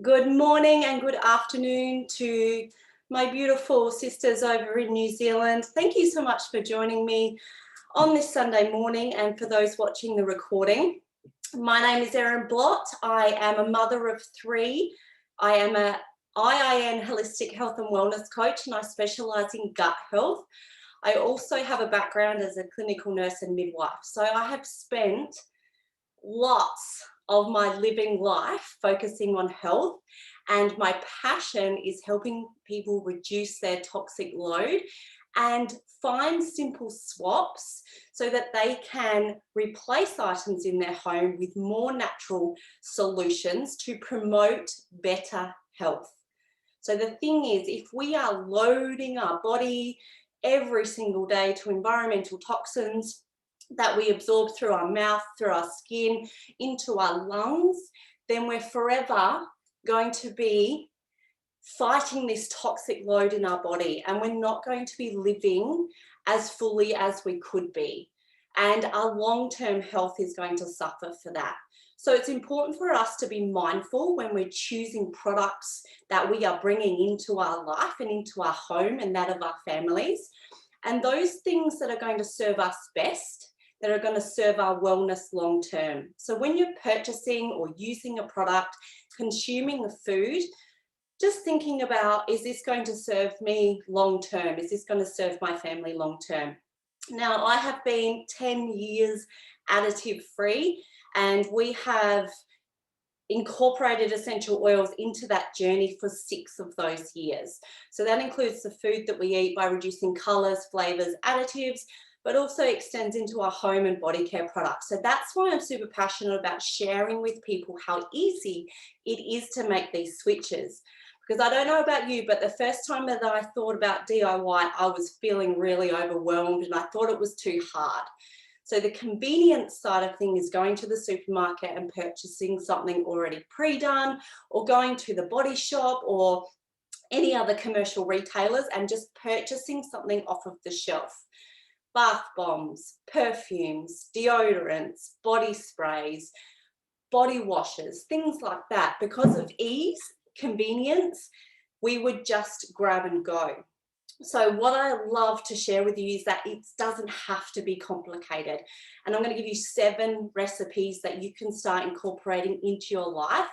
Good morning and good afternoon to my beautiful sisters over in New Zealand. Thank you so much for joining me on this Sunday morning, and for those watching the recording. My name is Erin Blott. I am a mother of three. I am a IIN holistic health and wellness coach, and I specialise in gut health. I also have a background as a clinical nurse and midwife. So I have spent lots of my living life focusing on health, and my passion is helping people reduce their toxic load and find simple swaps so that they can replace items in their home with more natural solutions to promote better health. So the thing is, if we are loading our body every single day to environmental toxins that we absorb through our mouth, through our skin, into our lungs, then we're forever going to be fighting this toxic load in our body, and we're not going to be living as fully as we could be. And our long-term health is going to suffer for that. So it's important for us to be mindful when we're choosing products that we are bringing into our life and into our home and that of our families. And those things that are going to serve us best, that are going to serve our wellness long term. So when you're purchasing or using a product, consuming a food, just thinking about, is this going to serve me long term? Is this going to serve my family long term? Now, I have been 10 years additive free, and we have incorporated essential oils into that journey for 6 of those years. So that includes the food that we eat by reducing colours, flavours, additives, but also extends into our home and body care products. So that's why I'm super passionate about sharing with people how easy it is to make these switches. Because I don't know about you, but the first time that I thought about DIY, I was feeling really overwhelmed and I thought it was too hard. So the convenience side of things is going to the supermarket and purchasing something already pre-done, or going to the body shop or any other commercial retailers and just purchasing something off of the shelf. Bath bombs, perfumes, deodorants, body sprays, body washes, things like that. Because of ease, convenience, we would just grab and go. So what I love to share with you is that it doesn't have to be complicated. And I'm going to give you 7 recipes that you can start incorporating into your life.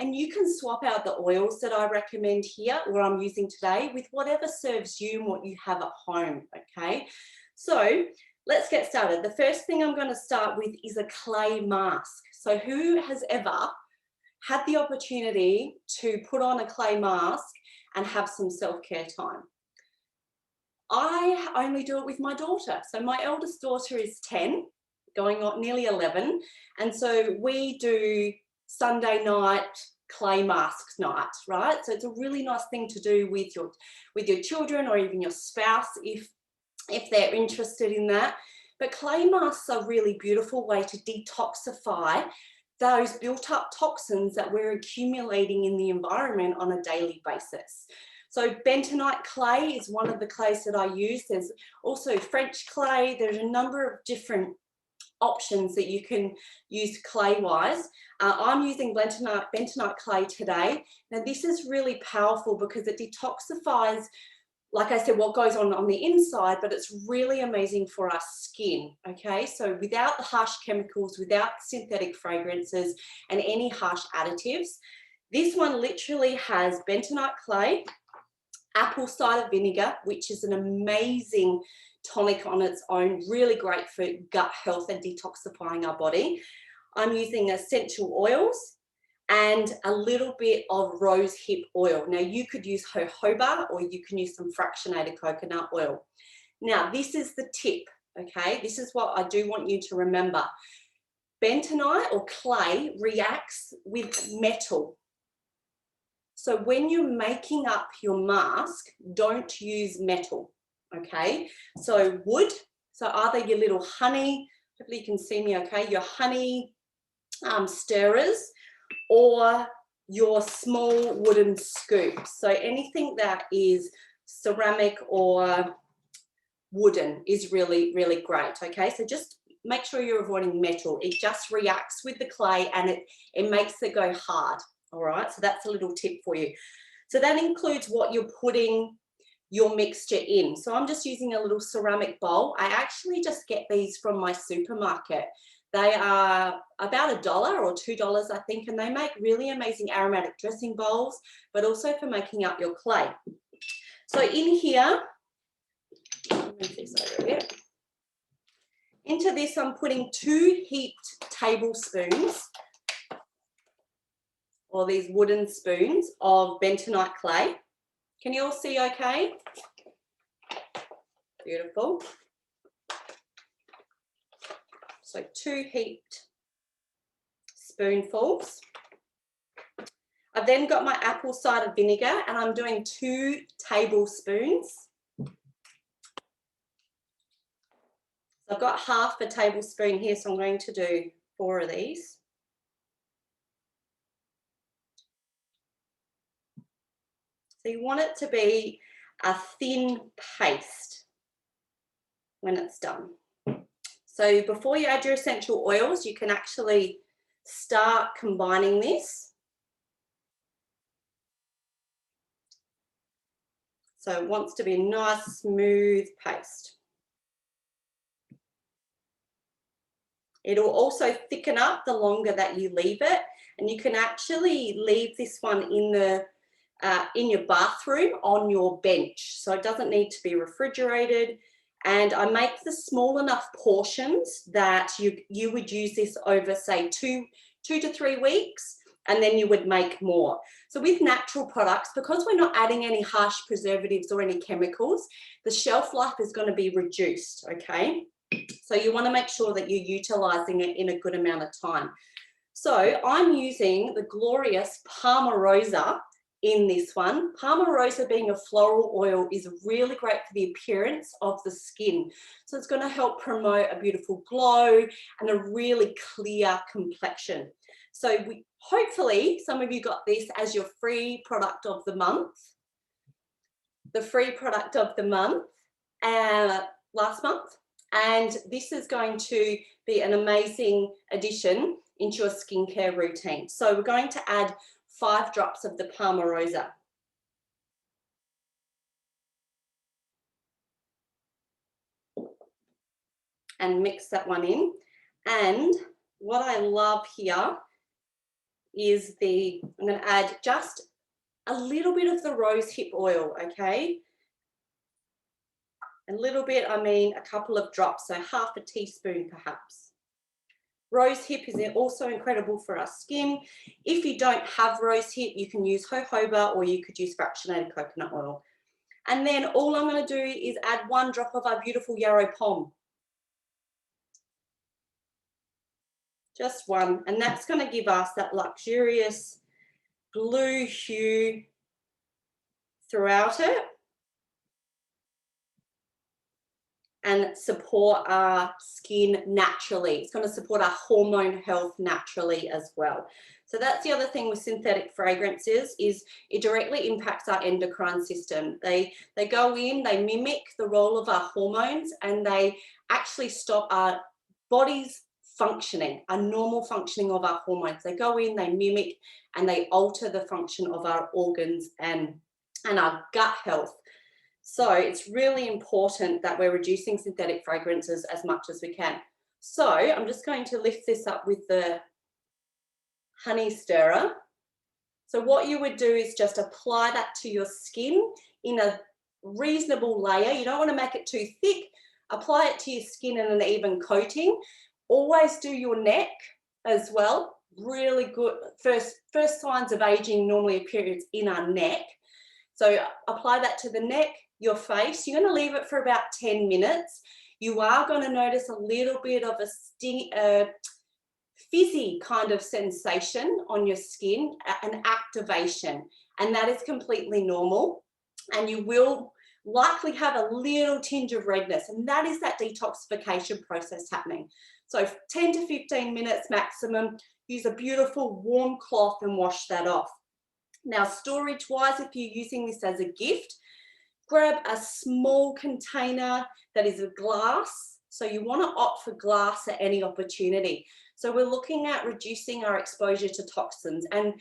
And you can swap out the oils that I recommend here, or I'm using today, with whatever serves you and what you have at home, okay? So let's get started. The first thing I'm going to start with is a clay mask. So who has ever had the opportunity to put on a clay mask and have some self-care time? I only do it with my daughter. So my eldest daughter is 10, going on nearly 11. And so we do Sunday night clay masks night, right? So it's a really nice thing to do with your children, or even your spouse if they're interested in that. But clay masks are a really beautiful way to detoxify those built up toxins that we're accumulating in the environment on a daily basis. So bentonite clay is one of the clays that I use. There's also French clay. There's a number of different options that you can use clay wise. I'm using bentonite clay today. Now this is really powerful because it detoxifies, like I said, what goes on the inside, but it's really amazing for our skin, okay? So without the harsh chemicals, without synthetic fragrances and any harsh additives. This one literally has bentonite clay, apple cider vinegar, which is an amazing tonic on its own, really great for gut health and detoxifying our body. I'm using essential oils and a little bit of rose hip oil. Now you could use jojoba, or you can use some fractionated coconut oil. Now this is the tip, okay? This is what I do want you to remember. Bentonite or clay reacts with metal. So when you're making up your mask, don't use metal, okay? So wood, so either your little honey, hopefully you can see me okay, your honey stirrers, or your small wooden scoops. So anything that is ceramic or wooden is really, really great, okay? So just make sure you're avoiding metal. It just reacts with the clay and it makes it go hard, All right, so that's a little tip for you. So that includes what you're putting your mixture in. So I'm just using a little ceramic bowl. I actually just get these from my supermarket. They are about $1 or $2, I think, and they make really amazing aromatic dressing bowls, but also for making up your clay. So in here, move this over here. Into this, I'm putting 2 heaped tablespoons, or these wooden spoons, of bentonite clay. Can you all see okay? Beautiful. So 2 heaped spoonfuls. I've then got my apple cider vinegar, and I'm doing 2 tablespoons. So I've got half a tablespoon here, so I'm going to do 4 of these. So you want it to be a thin paste when it's done. So before you add your essential oils, you can actually start combining this. So it wants to be a nice, smooth paste. It'll also thicken up the longer that you leave it, and you can actually leave this one in your bathroom on your bench. So it doesn't need to be refrigerated. And I make the small enough portions that you would use this over, say, two to 3 weeks, and then you would make more. So with natural products, because we're not adding any harsh preservatives or any chemicals, the shelf life is going to be reduced, okay? So you want to make sure that you're utilizing it in a good amount of time. So I'm using the glorious Palmarosa in this one. Palmarosa, being a floral oil, is really great for the appearance of the skin. So it's going to help promote a beautiful glow and a really clear complexion. So hopefully some of you got this as your free product of the month. The free product of the month last month. And this is going to be an amazing addition into your skincare routine. So we're going to add 5 drops of the Palmarosa. And mix that one in. And what I love here is I'm going to add just a little bit of the rosehip oil, okay? A little bit, I mean a couple of drops, so half a teaspoon perhaps. Rosehip is also incredible for our skin. If you don't have rosehip, you can use jojoba, or you could use fractionated coconut oil. And then all I'm going to do is add 1 drop of our beautiful yarrow pom. Just 1, and that's going to give us that luxurious blue hue throughout it and support our skin naturally. It's going to support our hormone health naturally as well. So that's the other thing with synthetic fragrances, is it directly impacts our endocrine system. They go in, they mimic the role of our hormones, and they actually stop our body's functioning, our normal functioning of our hormones. They go in, they mimic, and they alter the function of our organs and our gut health. So it's really important that we're reducing synthetic fragrances as much as we can. So I'm just going to lift this up with the honey stirrer. So what you would do is just apply that to your skin in a reasonable layer. You don't want to make it too thick. Apply it to your skin in an even coating. Always do your neck as well. Really good. First signs of aging normally appear in our neck. So apply that to the neck, your face. You're going to leave it for about 10 minutes. You are going to notice a little bit of a fizzy kind of sensation on your skin, an activation, and that is completely normal. And you will likely have a little tinge of redness, and that is that detoxification process happening. So 10 to 15 minutes maximum. Use a beautiful warm cloth and wash that off. Now, storage wise, if you're using this as a gift, grab a small container that is a glass. So you want to opt for glass at any opportunity. So we're looking at reducing our exposure to toxins, and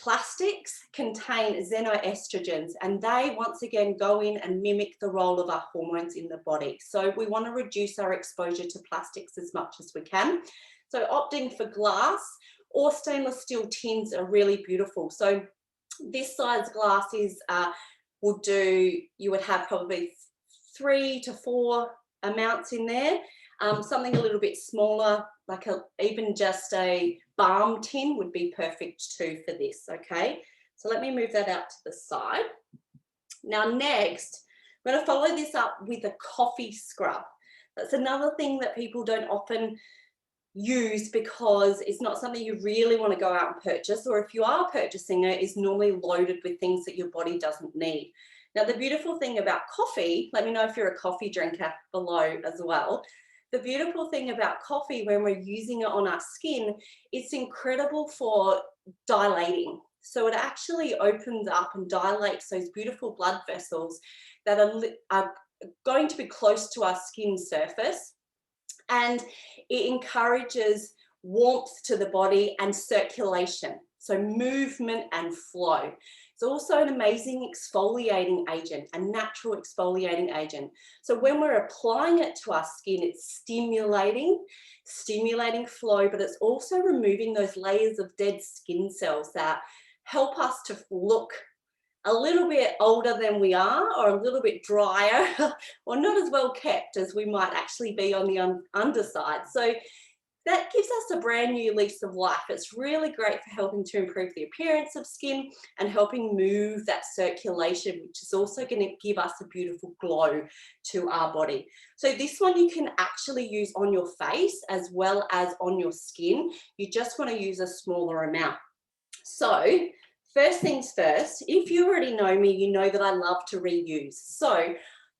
plastics contain xenoestrogens, and they once again go in and mimic the role of our hormones in the body. So we want to reduce our exposure to plastics as much as we can. So opting for glass or stainless steel tins are really beautiful. So this size glass is will do, you would have probably 3 to 4 amounts in there. Something a little bit smaller, like even just a balm tin would be perfect too for this, okay? So let me move that out to the side. Now next, I'm going to follow this up with a coffee scrub. That's another thing that people don't often use because it's not something you really want to go out and purchase, or if you are purchasing it, is normally loaded with things that your body doesn't need. Now the beautiful thing about coffee, let me know if you're a coffee drinker below as well. The beautiful thing about coffee when we're using it on our skin, it's incredible for dilating. So it actually opens up and dilates those beautiful blood vessels that are going to be close to our skin surface, and it encourages warmth to the body and circulation, so movement and flow. It's also an amazing exfoliating agent, a natural exfoliating agent. So when we're applying it to our skin, it's stimulating flow, but it's also removing those layers of dead skin cells that help us to look a little bit older than we are, or a little bit drier, or not as well kept as we might actually be on the underside. So that gives us a brand new lease of life. It's really great for helping to improve the appearance of skin and helping move that circulation, which is also going to give us a beautiful glow to our body. So this one you can actually use on your face as well as on your skin. You just want to use a smaller amount. So first things first, if you already know me, you know that I love to reuse. So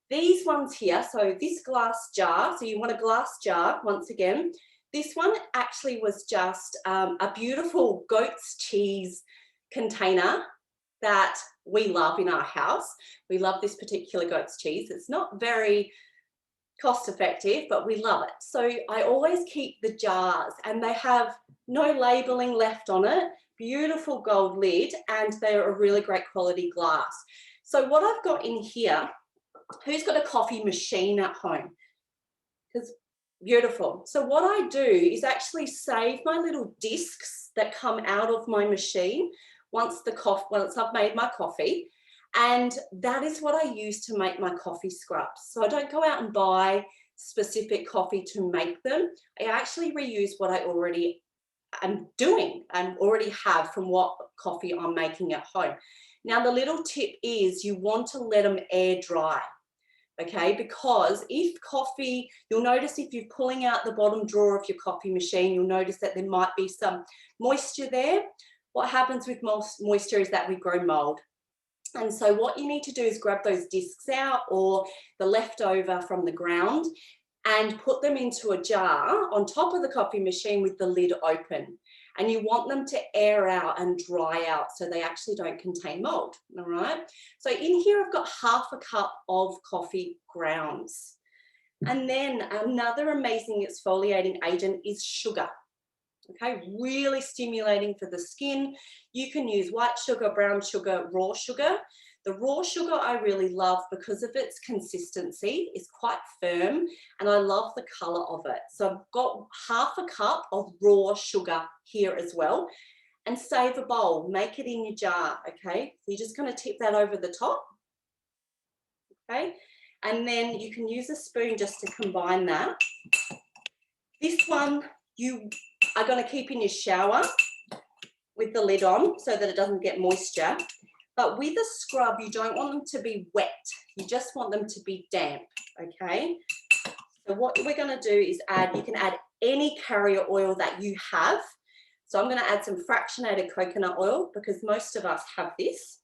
these ones here, so this glass jar, so you want a glass jar once again. This one actually was just a beautiful goat's cheese container that we love in our house. We love this particular goat's cheese. It's not very cost effective, but we love it. So I always keep the jars, and they have no labeling left on it. Beautiful gold lid, and they're a really great quality glass. So what I've got in here, who's got a coffee machine at home? Because beautiful. So what I do is actually save my little discs that come out of my machine once I've made my coffee, and that is what I use to make my coffee scrubs. So I don't go out and buy specific coffee to make them. I actually reuse what I already am doing and already have from what coffee I'm making at home. Now the little tip is you want to let them air dry. Okay, because if coffee, you'll notice if you're pulling out the bottom drawer of your coffee machine, you'll notice that there might be some moisture there. What happens with moisture is that we grow mold. And so what you need to do is grab those discs out or the leftover from the ground and put them into a jar on top of the coffee machine with the lid open. And you want them to air out and dry out so they actually don't contain mold, all right? So in here, I've got half a cup of coffee grounds. And then another amazing exfoliating agent is sugar, okay? Really stimulating for the skin. You can use white sugar, brown sugar, raw sugar. The raw sugar I really love because of its consistency. It's quite firm, and I love the color of it. So I've got half a cup of raw sugar here as well, and save a bowl, make it in your jar, okay? So you're just gonna tip that over the top, okay? And then you can use a spoon just to combine that. This one you are gonna keep in your shower with the lid on so that it doesn't get moisture. But with a scrub, you don't want them to be wet. You just want them to be damp, okay? So what we're gonna do is you can add any carrier oil that you have. So I'm gonna add some fractionated coconut oil because most of us have this.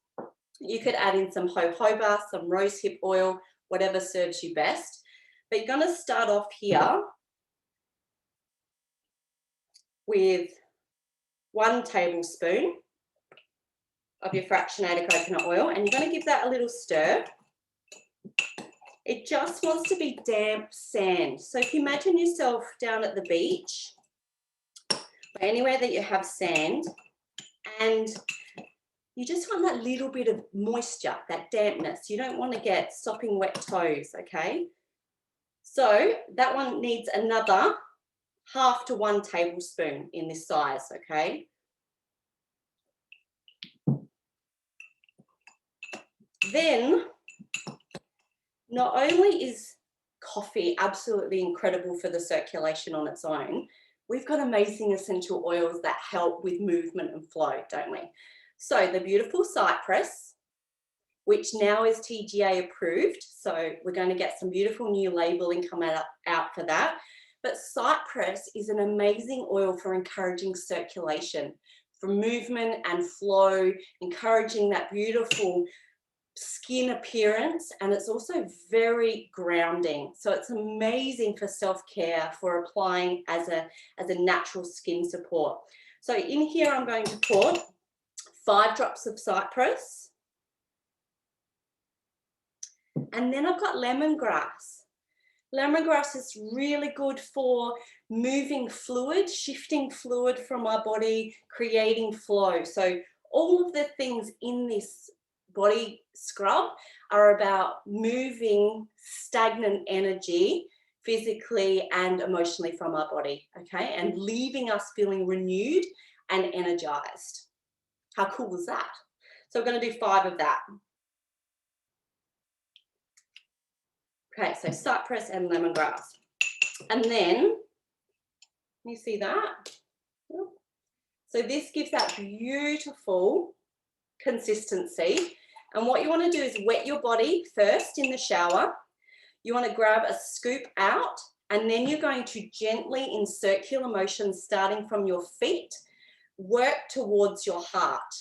You could add in some jojoba, some rosehip oil, whatever serves you best. But you're gonna start off here with 1 tablespoon of your fractionated coconut oil, and you're going to give that a little stir. It just wants to be damp sand. So if you imagine yourself down at the beach or anywhere that you have sand, and you just want that little bit of moisture, that dampness. You don't want to get sopping wet toes, okay? So that one needs another 1/2 to 1 tablespoon in this size, okay? Then, not only is coffee absolutely incredible for the circulation on its own, we've got amazing essential oils that help with movement and flow, don't we? So the beautiful cypress, which now is TGA approved, so we're going to get some beautiful new labeling come out for that. But cypress is an amazing oil for encouraging circulation, for movement and flow, encouraging that beautiful skin appearance, and it's also very grounding. So it's amazing for self-care, for applying as a natural skin support. So in here I'm going to put 5 drops of cypress, and then I've got lemongrass. Lemongrass is really good for moving fluid, shifting fluid from our body, creating flow. So all of the things in this body scrub are about moving stagnant energy physically and emotionally from our body, okay? And leaving us feeling renewed and energized. How cool is that? So we're going to do 5 of that. Okay, so cypress and lemongrass. And then, you see that? So this gives that beautiful consistency. And what you want to do is wet your body first in the shower. You want to grab a scoop out, and then you're going to gently, in circular motion, starting from your feet, work towards your heart.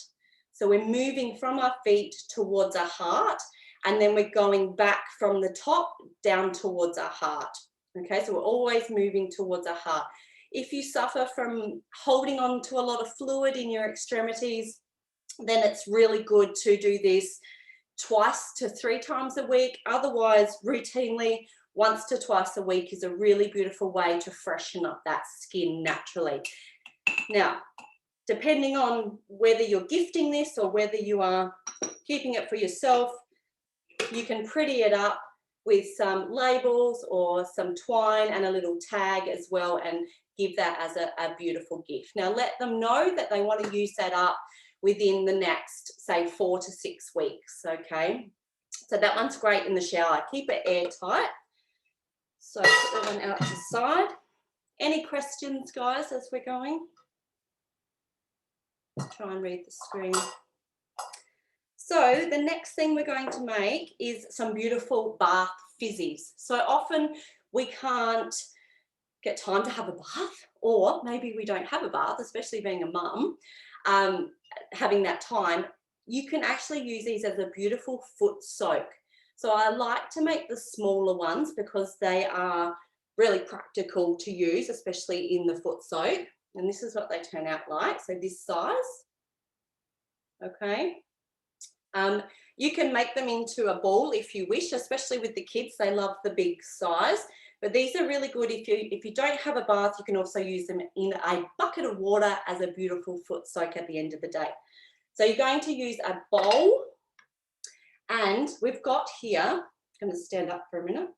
So we're moving from our feet towards our heart, and then we're going back from the top down towards our heart. Okay, so we're always moving towards our heart. If you suffer from holding on to a lot of fluid in your extremities, then it's really good to do this 2 to 3 times a week. Otherwise, routinely, 1 to 2 a week is a really beautiful way to freshen up that skin naturally. Now, depending on whether you're gifting this or whether you are keeping it for yourself, you can pretty it up with some labels or some twine and a little tag as well, and give that as a beautiful gift. Now, let them know that they want to use that up within the next, say, 4 to 6 weeks, okay? So that one's great in the shower. Keep it airtight. So put that one out to the side. Any questions, guys, as we're going? Try and read the screen. So the next thing we're going to make is some beautiful bath fizzies. So often we can't get time to have a bath, or maybe we don't have a bath, especially being a mum, having that time. You can actually use these as a beautiful foot soak. So I like to make the smaller ones because they are really practical to use, especially in the foot soak. And this is what they turn out like. So this size, okay. You can make them into a ball if you wish, especially with the kids. They love the big size. But these are really good if you don't have a bath. You can also use them in a bucket of water as a beautiful foot soak at the end of the day. So you're going to use a bowl, and we've got here, I'm going to stand up for a minute,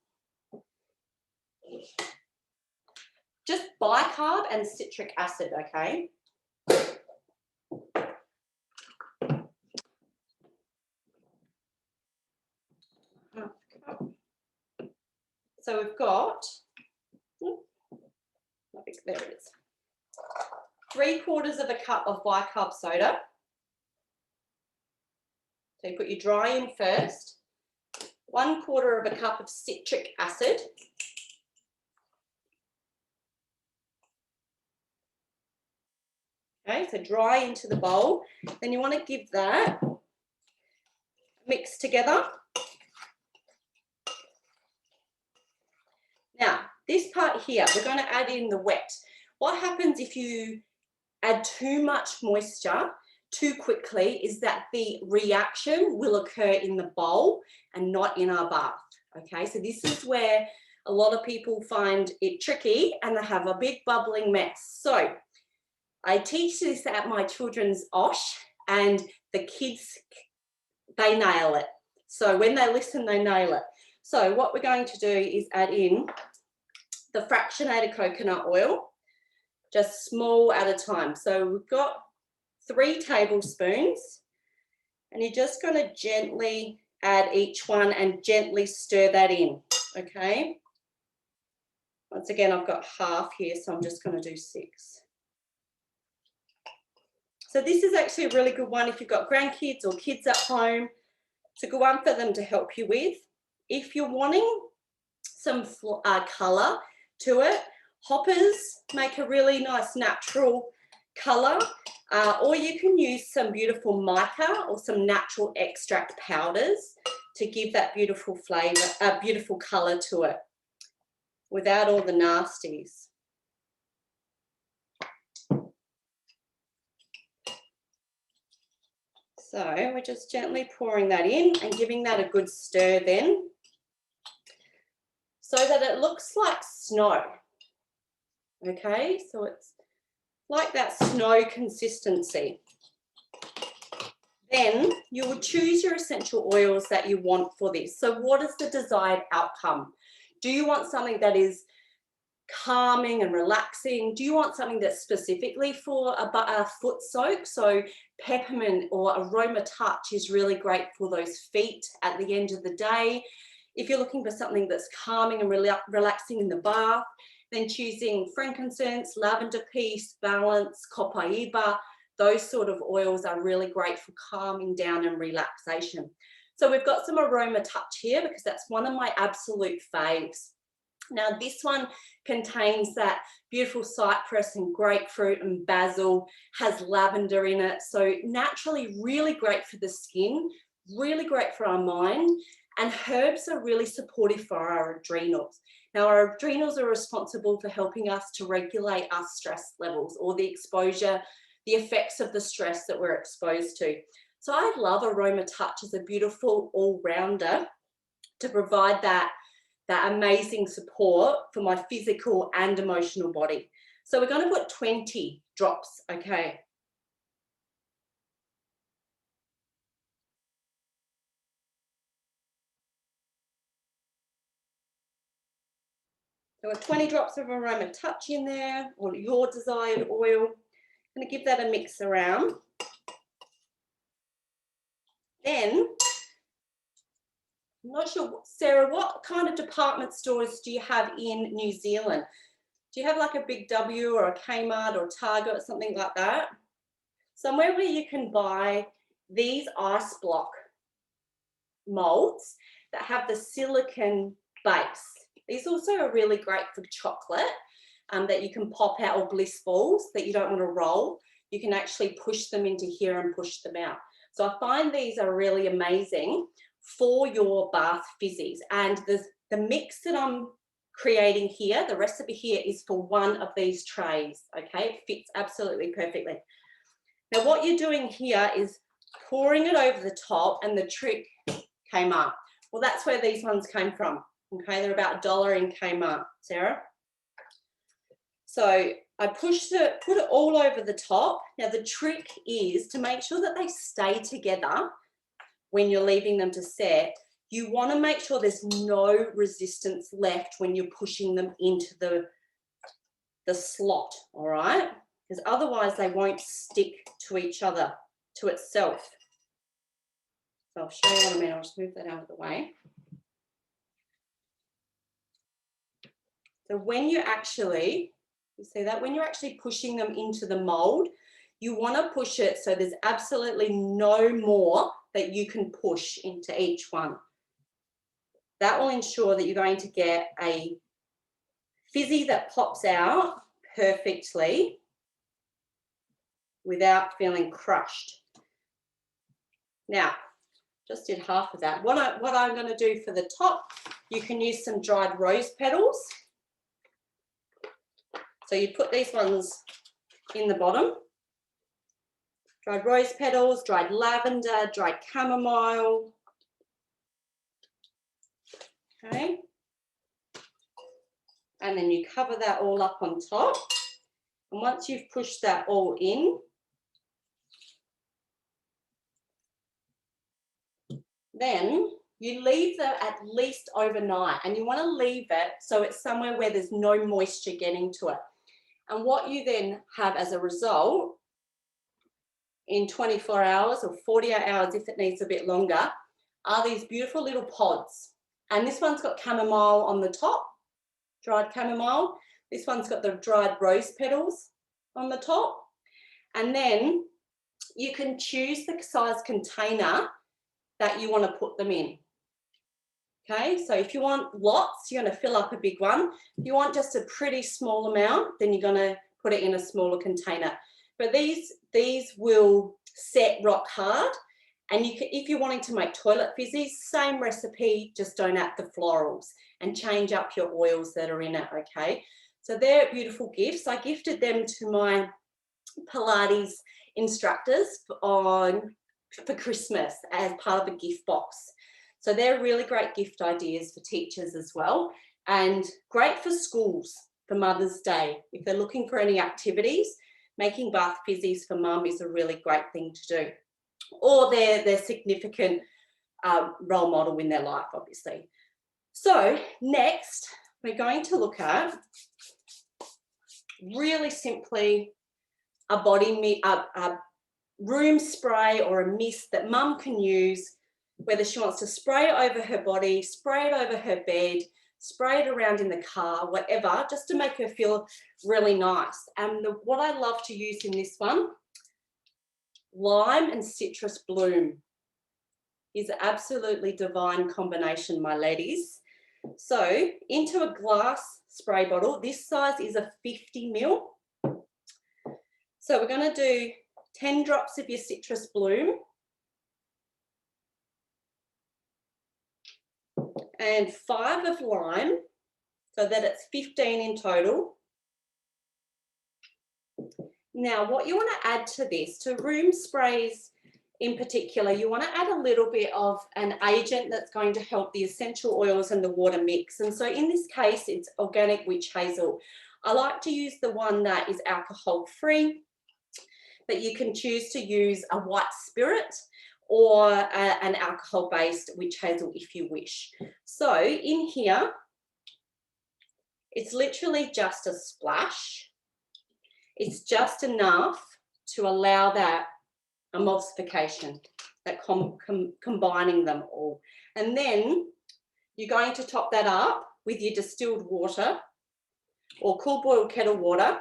just bicarb and citric acid, okay? So we've got, there it is, 3/4 cup of bicarb soda. So you put your dry in first. 1/4 cup of citric acid. Okay, so dry into the bowl. Then you want to give that mix together. Now, this part here, we're going to add in the wet. What happens if you add too much moisture too quickly is that the reaction will occur in the bowl and not in our bath. Okay, so this is where a lot of people find it tricky and they have a big bubbling mess. So I teach this at my children's OSH, and the kids, they nail it. So when they listen, they nail it. So what we're going to do is add in the fractionated coconut oil, just small at a time. So we've got 3 tablespoons, and you're just going to gently add each one and gently stir that in, okay? Once again, I've got half here, so I'm just going to do 6. So this is actually a really good one if you've got grandkids or kids at home. It's a good one for them to help you with. If you're wanting some colour to it, hoppers make a really nice natural colour, or you can use some beautiful mica or some natural extract powders to give that beautiful flavour, beautiful colour to it without all the nasties. So we're just gently pouring that in and giving that a good stir then, so that it looks like snow. Okay, so it's like that snow consistency. Then you will choose your essential oils that you want for this. So what is the desired outcome? Do you want something that is calming and relaxing? Do you want something that's specifically for a foot soak? So peppermint or aroma touch is really great for those feet at the end of the day. If you're looking for something that's calming and relaxing in the bath, then choosing frankincense, lavender peace, balance, copaiba, those sort of oils are really great for calming down and relaxation. So we've got some aroma touch here because that's one of my absolute faves. Now this one contains that beautiful cypress and grapefruit and basil, has lavender in it. So naturally really great for the skin, really great for our mind, and herbs are really supportive for our adrenals. Now our adrenals are responsible for helping us to regulate our stress levels or the exposure, the effects of the stress that we're exposed to. So I love Aroma Touch as a beautiful all-rounder to provide that amazing support for my physical and emotional body. So we're going to put 20 drops, okay? So with 20 drops of Aroma Touch in there, or your desired oil. I'm going to give that a mix around. Then, I'm not sure, Sarah, what kind of department stores do you have in New Zealand? Do you have like a Big W or a Kmart or Target or something like that? Somewhere where you can buy these ice block molds that have the silicone base. These also are really great for chocolate that you can pop out, or bliss balls that you don't want to roll. You can actually push them into here and push them out. So I find these are really amazing for your bath fizzies. And the mix that I'm creating here, the recipe here is for one of these trays, okay? It fits absolutely perfectly. Now what you're doing here is pouring it over the top, and the trick came up. Well, that's where these ones came from, okay? They're about $1 in Kmart, Sarah. So I put it all over the top. Now the trick is to make sure that they stay together when you're leaving them to set. You want to make sure there's no resistance left when you're pushing them into the slot, all right? Because otherwise they won't stick to each other, to itself. So I'll show you what I mean. I'll just move that out of the way. So when you see that? When you're actually pushing them into the mold, you want to push it so there's absolutely no more that you can push into each one. That will ensure that you're going to get a fizzy that pops out perfectly without feeling crushed. Now, just did half of that. What I'm going to do for the top, you can use some dried rose petals. So you put these ones in the bottom. Dried rose petals, dried lavender, dried chamomile. Okay. And then you cover that all up on top. And once you've pushed that all in, Then you leave them at least overnight, and you want to leave it so it's somewhere where there's no moisture getting to it. And what you then have as a result in 24 hours or 48 hours if it needs a bit longer are these beautiful little pods. And this one's got chamomile on the top, dried chamomile. This one's got the dried rose petals on the top. And then you can choose the size container that you want to put them in. Okay, so if you want lots, you're going to fill up a big one. If you want just a pretty small amount, then you're going to put it in a smaller container. But these will set rock hard. And you can, if you're wanting to make toilet fizzies, same recipe, just don't add the florals and change up your oils that are in it, okay? So they're beautiful gifts. I gifted them to my Pilates instructors for Christmas as part of a gift box. So they're really great gift ideas for teachers as well, and great for schools for Mother's Day. If they're looking for any activities, making bath fizzies for mum is a really great thing to do. Or their significant role model in their life, obviously. So next, we're going to look at, really simply, a room spray or a mist that mum can use, whether she wants to spray it over her body, spray it over her bed, spray it around in the car, whatever, just to make her feel really nice. And what I love to use in this one, lime and citrus bloom, is an absolutely divine combination, my ladies. So into a glass spray bottle, this size is a 50 ml. So we're going to do 10 drops of your citrus bloom and 5 of lime, so that it's 15 in total. Now, what you want to add to this, to room sprays in particular, you want to add a little bit of an agent that's going to help the essential oils and the water mix. And so in this case, it's organic witch hazel. I like to use the one that is alcohol free, but you can choose to use a white spirit or an alcohol-based witch hazel if you wish. So in here, it's literally just a splash. It's just enough to allow that emulsification, that combining them all. And then you're going to top that up with your distilled water or cool boiled kettle water.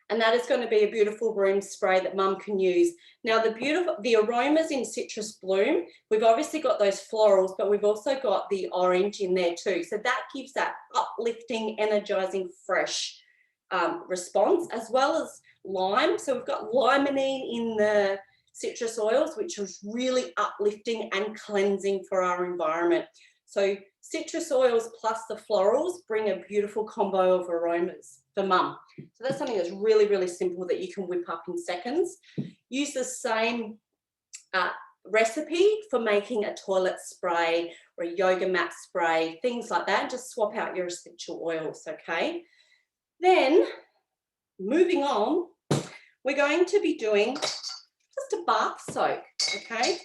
And that is going to be a beautiful room spray that mum can use. Now the aromas in citrus bloom, we've obviously got those florals, but we've also got the orange in there too. So that gives that uplifting, energizing, fresh response, as well as lime. So we've got limonene in the citrus oils, which is really uplifting and cleansing for our environment. So citrus oils plus the florals bring a beautiful combo of aromas for mum. So that's something that's really, really simple that you can whip up in seconds. Use the same recipe for making a toilet spray or a yoga mat spray, things like that, and just swap out your essential oils, okay? Then, moving on, we're going to be doing just a bath soak, okay?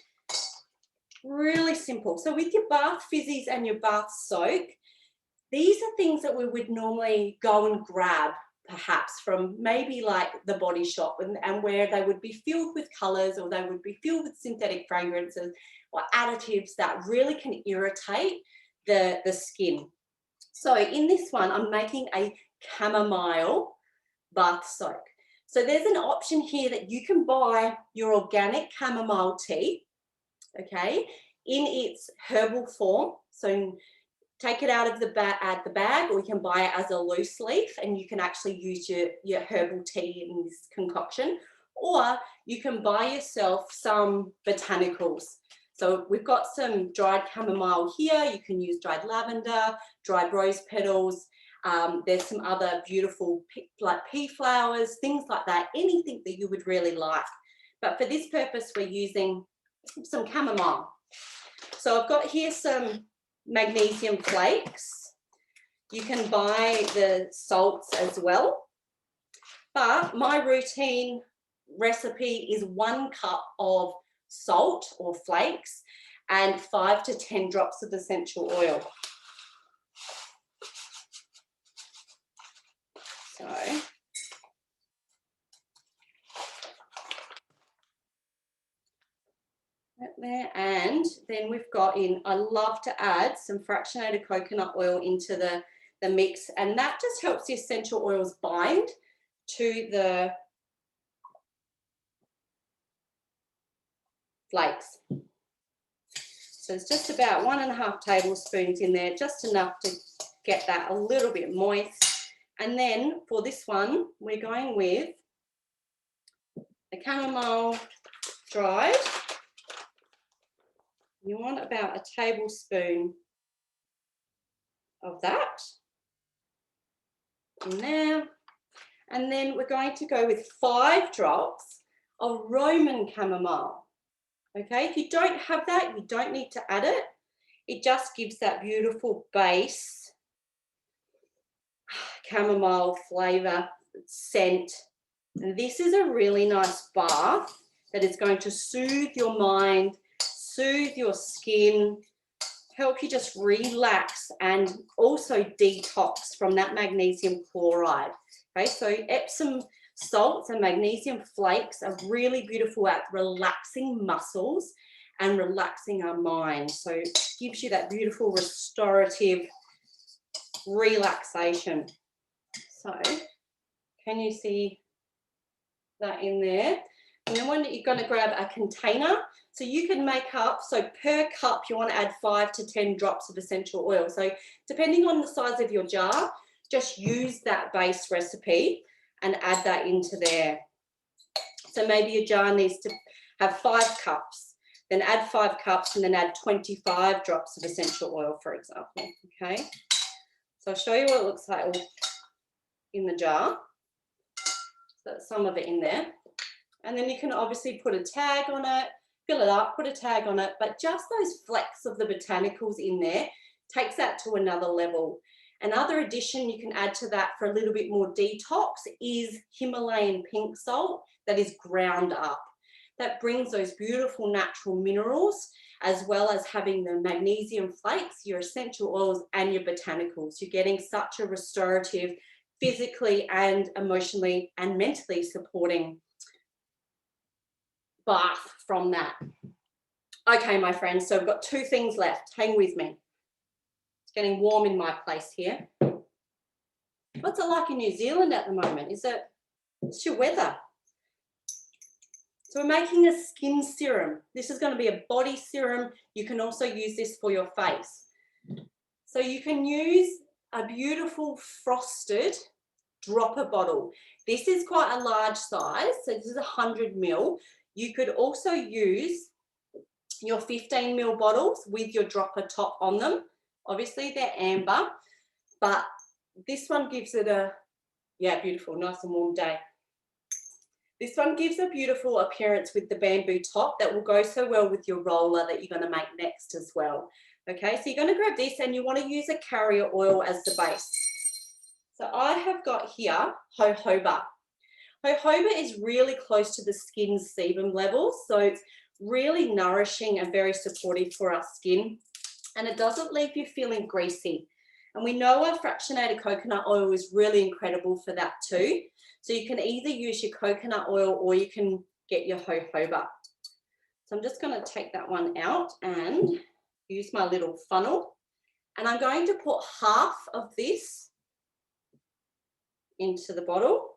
Really simple. So with your bath fizzies and your bath soak, these are things that we would normally go and grab perhaps from maybe like the Body Shop, and where they would be filled with colours, or they would be filled with synthetic fragrances or additives that really can irritate the skin. So in this one, I'm making a chamomile bath soak. So there's an option here that you can buy your organic chamomile tea, okay, in its herbal form. So take it out of the bag, or you can buy it as a loose leaf, and you can actually use your herbal tea in this concoction, or you can buy yourself some botanicals. So we've got some dried chamomile here. You can use dried lavender, dried rose petals. There's some other beautiful like pea flowers, things like that, anything that you would really like. But for this purpose, we're using some chamomile. So I've got here some magnesium flakes. You can buy the salts as well. But my routine recipe is 1 cup of salt or flakes and 5 to 10 drops of essential oil. So there, and then we've got in, I love to add some fractionated coconut oil into the mix, and that just helps the essential oils bind to the flakes. So it's just about 1.5 tablespoons in there, just enough to get that a little bit moist. And then for this one, we're going with the chamomile dried. You want about a tablespoon of that in there. And then we're going to go with 5 drops of Roman chamomile. Okay, if you don't have that, you don't need to add it. It just gives that beautiful base chamomile flavor, scent. And this is a really nice bath that is going to soothe your mind, soothe your skin, help you just relax and also detox from that magnesium chloride. Okay, so Epsom salts and magnesium flakes are really beautiful at relaxing muscles and relaxing our mind. So it gives you that beautiful restorative relaxation. So can you see that in there? And then when you're going to grab a container, so you can make up, so per cup you want to add 5 to 10 drops of essential oil. So depending on the size of your jar, just use that base recipe and add that into there. So maybe your jar needs to have 5 cups, then add 5 cups and then add 25 drops of essential oil, for example. Okay, so I'll show you what it looks like in the jar. So that's some of it in there. And then you can obviously put a tag on it, fill it up, put a tag on it, but just those flecks of the botanicals in there takes that to another level. Another addition you can add to that for a little bit more detox is Himalayan pink salt that is ground up. That brings those beautiful natural minerals, as well as having the magnesium flakes, your essential oils and your botanicals. You're getting such a restorative, physically and emotionally and mentally supporting bath from that. Okay, my friends, so we've got 2 things left. Hang with me. It's getting warm in my place here. What's it like in New Zealand at the moment? What's your weather? So we're making a skin serum. This is going to be a body serum. You can also use this for your face. So you can use a beautiful frosted dropper bottle. This is quite a large size. So this is 100 ml. You could also use your 15 ml bottles with your dropper top on them. Obviously they're amber, but this one gives it a, yeah, beautiful, nice and warm day. This one gives a beautiful appearance with the bamboo top that will go so well with your roller that you're going to make next as well. Okay, so you're going to grab this and you want to use a carrier oil as the base. So I have got here jojoba. Jojoba is really close to the skin's sebum levels, so it's really nourishing and very supportive for our skin, and it doesn't leave you feeling greasy. And we know our fractionated coconut oil is really incredible for that too. So you can either use your coconut oil or you can get your jojoba. So I'm just going to take that one out and use my little funnel, and I'm going to put half of this into the bottle.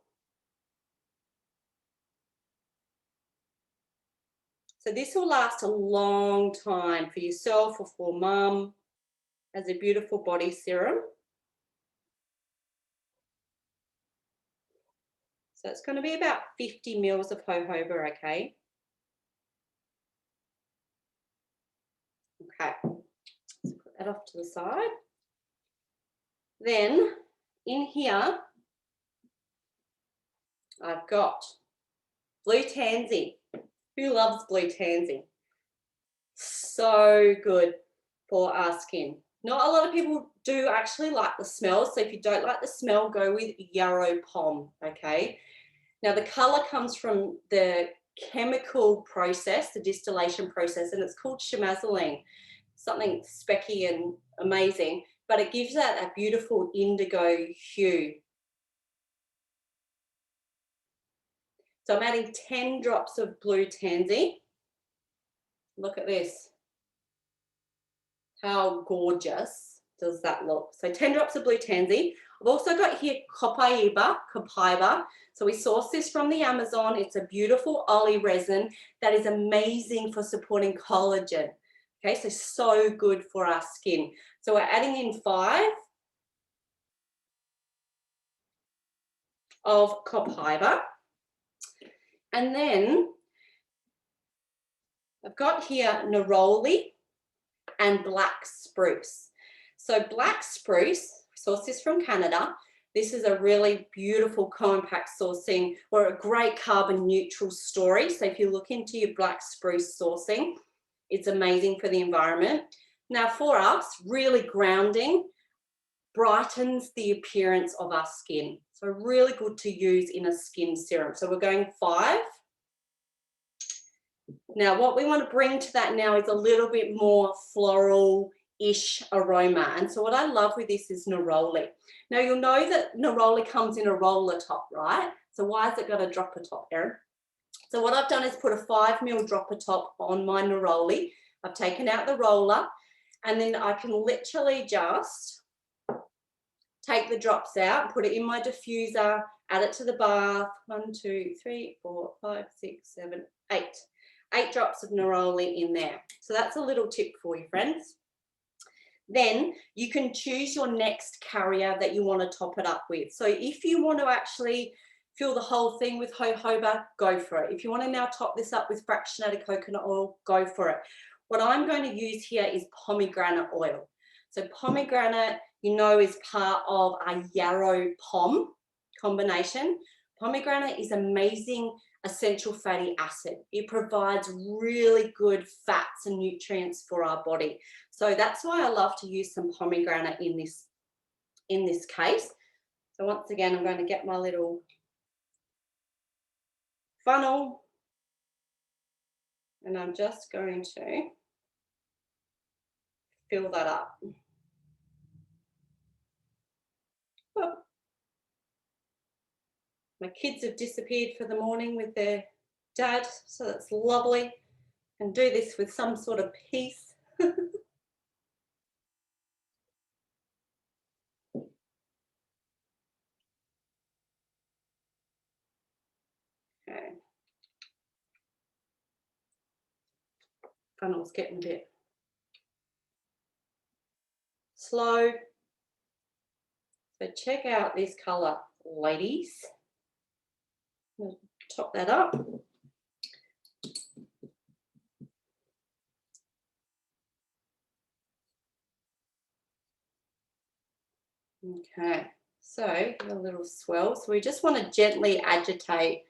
So this will last a long time for yourself or for mum as a beautiful body serum. So it's going to be about 50 mils of jojoba, okay? Okay, let's put that off to the side. Then in here, I've got blue tansy. Who loves blue tansy? So good for our skin. Not a lot of people do actually like the smell. So if you don't like the smell, go with yarrow pom, okay? Now the color comes from the chemical process, the distillation process, and it's called chemazoline. Something specky and amazing, but it gives that a beautiful indigo hue. So I'm adding 10 drops of blue tansy. Look at this. How gorgeous does that look? So 10 drops of blue tansy. I've also got here copaiba. So we source this from the Amazon. It's a beautiful oleo resin that is amazing for supporting collagen. Okay, so good for our skin. So we're adding in 5 of copaiba. And then I've got here neroli and black spruce. So black spruce, source this from Canada. This is a really beautiful compact sourcing, or a great carbon neutral story. So if you look into your black spruce sourcing, it's amazing for the environment. Now for us, really grounding, brightens the appearance of our skin. So really good to use in a skin serum. So we're going 5. Now what we want to bring to that now is a little bit more floral-ish aroma. And so what I love with this is neroli. Now you'll know that neroli comes in a roller top, right? So why has it got a dropper top, Erin? So what I've done is put a 5 ml dropper top on my neroli. I've taken out the roller, and then I can literally just take the drops out, put it in my diffuser, add it to the bath. 1, 2, 3, 4, 5, 6, 7, 8. 8 drops of neroli in there. So that's a little tip for you, friends. Then you can choose your next carrier that you want to top it up with. So if you want to actually fill the whole thing with jojoba, go for it. If you want to now top this up with fractionated coconut oil, go for it. What I'm going to use here is pomegranate oil. So pomegranate, you know, is part of our yarrow pom combination. Pomegranate is amazing essential fatty acid. It provides really good fats and nutrients for our body. So that's why I love to use some pomegranate in this case. So once again, I'm going to get my little funnel, and I'm just going to fill that up. Oh. My kids have disappeared for the morning with their dad, so that's lovely. And do this with some sort of peace. Okay. Funnel's getting a bit slow. So check out this colour, ladies. I'll top that up. Okay, so a little swell. So we just want to gently agitate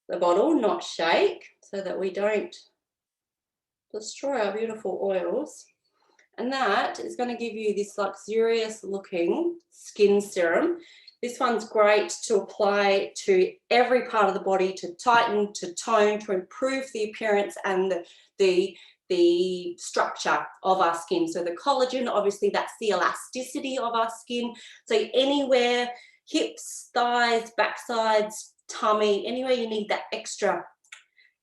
the bottle, not shake, so that we don't destroy our beautiful oils. And that is going to give you this luxurious looking skin serum. This one's great to apply to every part of the body, to tighten, to tone, to improve the appearance and the structure of our skin. So the collagen, obviously that's the elasticity of our skin. So anywhere, hips, thighs, backsides, tummy, anywhere you need that extra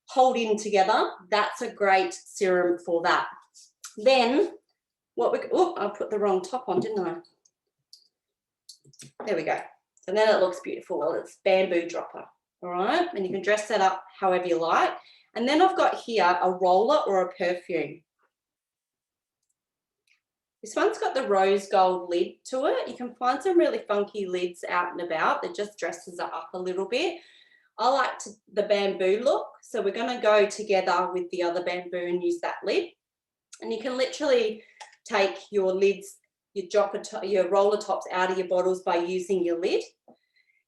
hold in together, that's a great serum for that. Then I put the wrong top on, didn't I? There we go. So then it looks beautiful. Well, it's bamboo dropper, all right? And you can dress that up however you like. And then I've got here a roller or a perfume. This one's got the rose gold lid to it. You can find some really funky lids out and about that just dresses it up a little bit. I like the bamboo look, so we're going to go together with the other bamboo and use that lid. And you can literally take your lids, your roller tops out of your bottles by using your lid.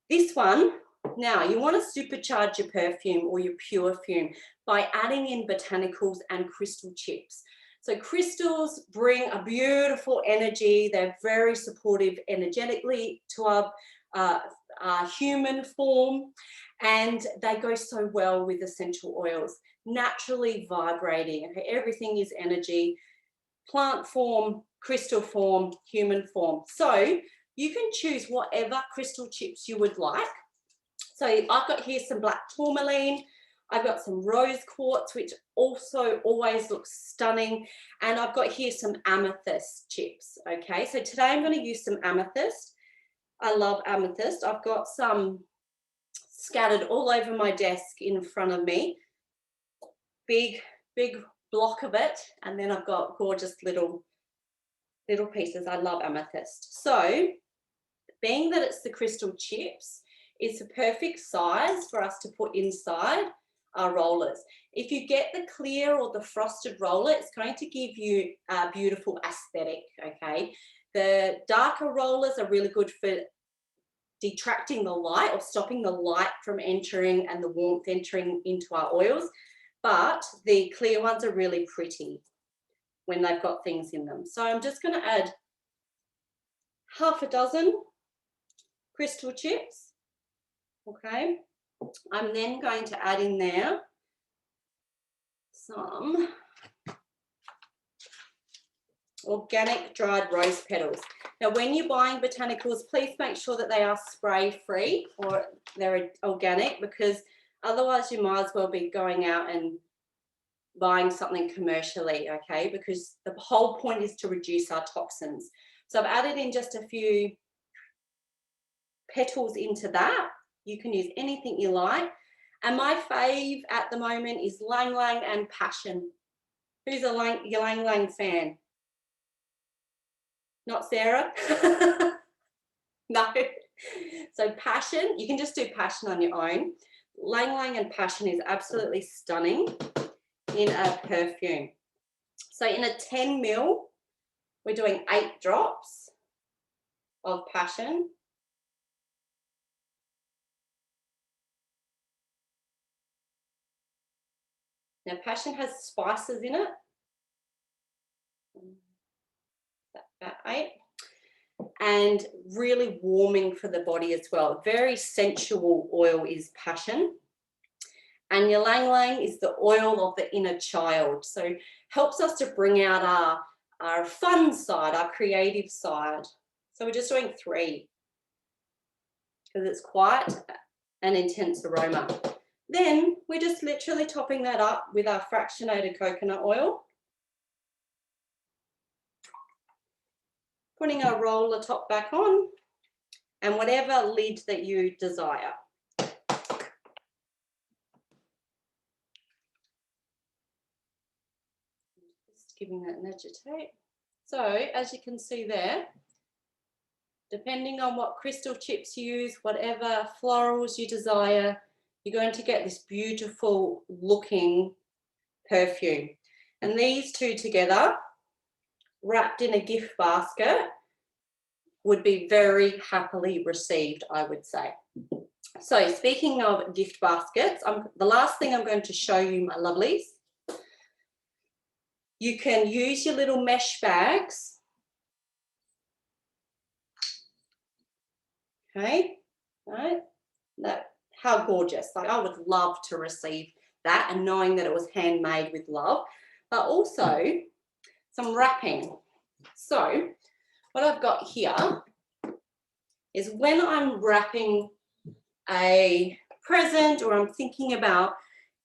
This one, now you want to supercharge your perfume or your pure fume by adding in botanicals and crystal chips. So crystals bring a beautiful energy. They're very supportive energetically to our human form. and they go so well with essential oils, naturally vibrating. Okay, everything is energy, plant form, crystal form, human form. So you can choose whatever crystal chips you would like. So I've got here some black tourmaline, I've got some rose quartz, which also always looks stunning, and I've got here some amethyst chips. Okay, so today I'm going to use some amethyst. I love amethyst. I've got some scattered all over my desk in front of me. Big block of it, and then I've got gorgeous little pieces. I love amethyst. So being that it's the crystal chips, it's a perfect size for us to put inside our rollers. If you get the clear or the frosted roller, it's going to give you a beautiful aesthetic, okay? The darker rollers are really good for detracting the light or stopping the light from entering and the warmth entering into our oils, but the clear ones are really pretty when they've got things in them. So I'm just going to add half a dozen crystal chips. Okay, I'm then going to add in there some organic dried rose petals. Now, when you're buying botanicals, please make sure that they are spray free or they're organic, because otherwise you might as well be going out and buying something commercially, okay? Because the whole point is to reduce our toxins. So I've added in just a few petals into that. You can use anything you like. And my fave at the moment is Lang Lang and Passion. Who's a Lang Lang fan? Not Sarah? No. So Passion, you can just do Passion on your own. Lang Lang and Passion is absolutely stunning in a perfume. So in a 10 ml, we're doing 8 drops of Passion. Now, Passion has spices in it. About 8. And really warming for the body as well. Very sensual oil is Passion. And your Lang Lang is the oil of the inner child. So helps us to bring out our fun side, our creative side. So we're just doing 3 because it's quite an intense aroma. Then we're just literally topping that up with our fractionated coconut oil. Putting our roller top back on and whatever lid that you desire. Just giving that an agitate. So as you can see there, depending on what crystal chips you use, whatever florals you desire, you're going to get this beautiful looking perfume. And these two together, wrapped in a gift basket, would be very happily received, I would say. So speaking of gift baskets, the last thing I'm going to show you, my lovelies, you can use your little mesh bags. Okay, right, how gorgeous. Like, I would love to receive that, and knowing that it was handmade with love, but also some wrapping. So what I've got here is when I'm wrapping a present or I'm thinking about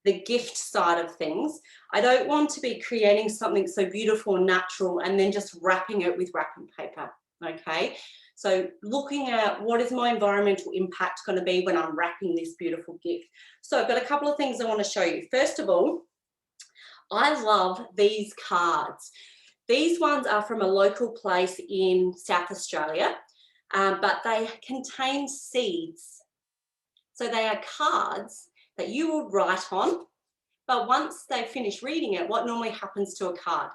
the gift side of things, I don't want to be creating something so beautiful and natural and then just wrapping it with wrapping paper, okay? So looking at what is my environmental impact going to be when I'm wrapping this beautiful gift. So I've got a couple of things I want to show you. First of all, I love these cards. These ones are from a local place in South Australia, but they contain seeds. So they are cards that you will write on, but once they finish reading it, what normally happens to a card?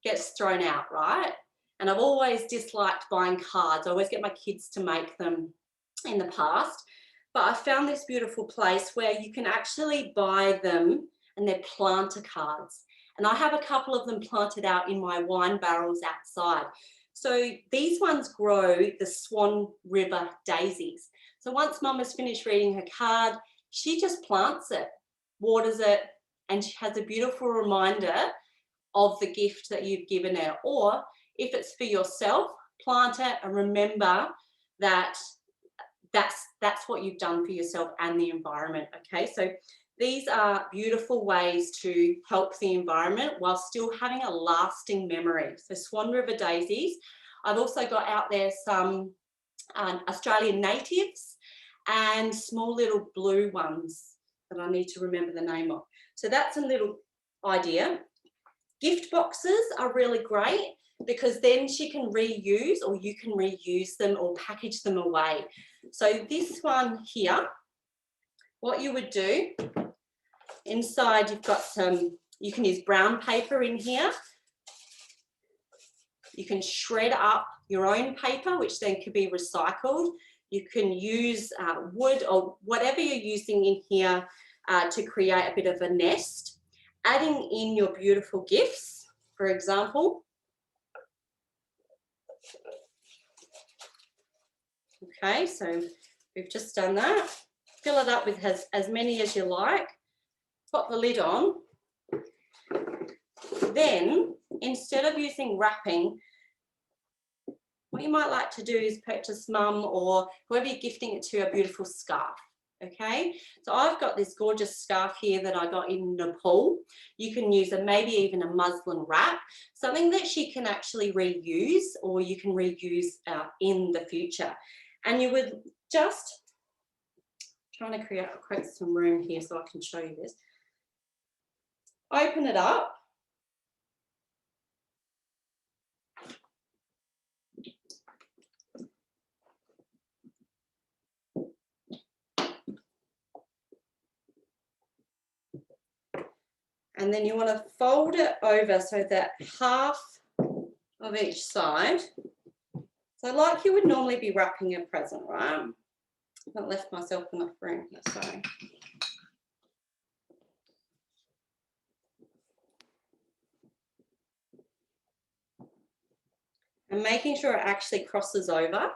Gets thrown out, right? And I've always disliked buying cards. I always get my kids to make them in the past, but I found this beautiful place where you can actually buy them, and they're planter cards. And I have a couple of them planted out in my wine barrels outside. So these ones grow the Swan River daisies. So once Mum has finished reading her card, she just plants it, waters it, and she has a beautiful reminder of the gift that you've given her. Or if it's for yourself, plant it and remember that that's what you've done for yourself and the environment. Okay, so these are beautiful ways to help the environment while still having a lasting memory. So Swan River daisies. I've also got out there some Australian natives and small little blue ones that I need to remember the name of. So that's a little idea. Gift boxes are really great because then she can reuse, or you can reuse them or package them away. So this one here, what you would do, inside you've got some, you can use brown paper in here. You can shred up your own paper, which then could be recycled. You can use wood or whatever you're using in here to create a bit of a nest. Adding in your beautiful gifts, for example. Okay, so we've just done that. Fill it up with as many as you like. Pop the lid on. Then, instead of using wrapping, what you might like to do is purchase Mum or whoever you're gifting it to a beautiful scarf. Okay, so I've got this gorgeous scarf here that I got in Nepal. You can use maybe even a muslin wrap, something that she can actually reuse, or you can reuse in the future. And you would just, trying to create some room here so I can show you this. Open it up. And then you want to fold it over so that half of each side. So like you would normally be wrapping a present, right? I've left myself enough room here, sorry. And making sure it actually crosses over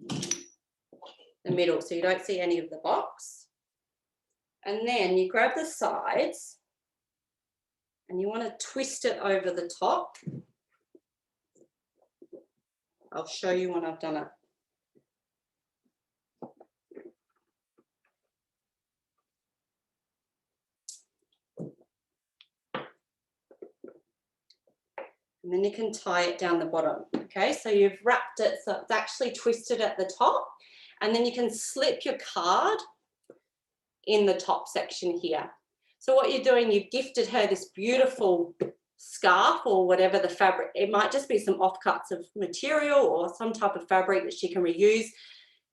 the middle so you don't see any of the box. And then you grab the sides and you want to twist it over the top. I'll show you when I've done it. And then you can tie it down the bottom. Okay, so you've wrapped it so it's actually twisted at the top, and then you can slip your card in the top section here. So what you're doing, you've gifted her this beautiful scarf or whatever the fabric, it might just be some offcuts of material or some type of fabric that she can reuse.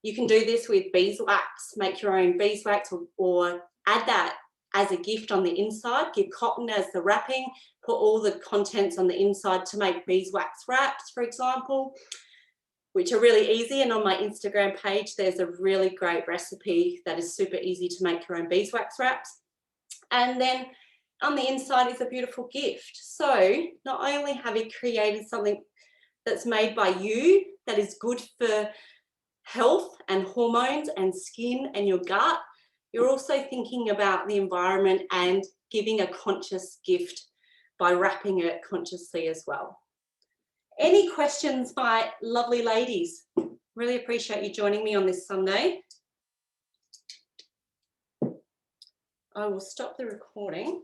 You can do this with beeswax, make your own beeswax, or add that as a gift on the inside, give cotton as the wrapping, put all the contents on the inside to make beeswax wraps, for example, which are really easy. And on my Instagram page, there's a really great recipe that is super easy to make your own beeswax wraps. And then on the inside is a beautiful gift. So not only have you created something that's made by you that is good for health and hormones and skin and your gut, you're also thinking about the environment and giving a conscious gift by wrapping it consciously as well. Any questions, my lovely ladies? Really appreciate you joining me on this Sunday. I will stop the recording.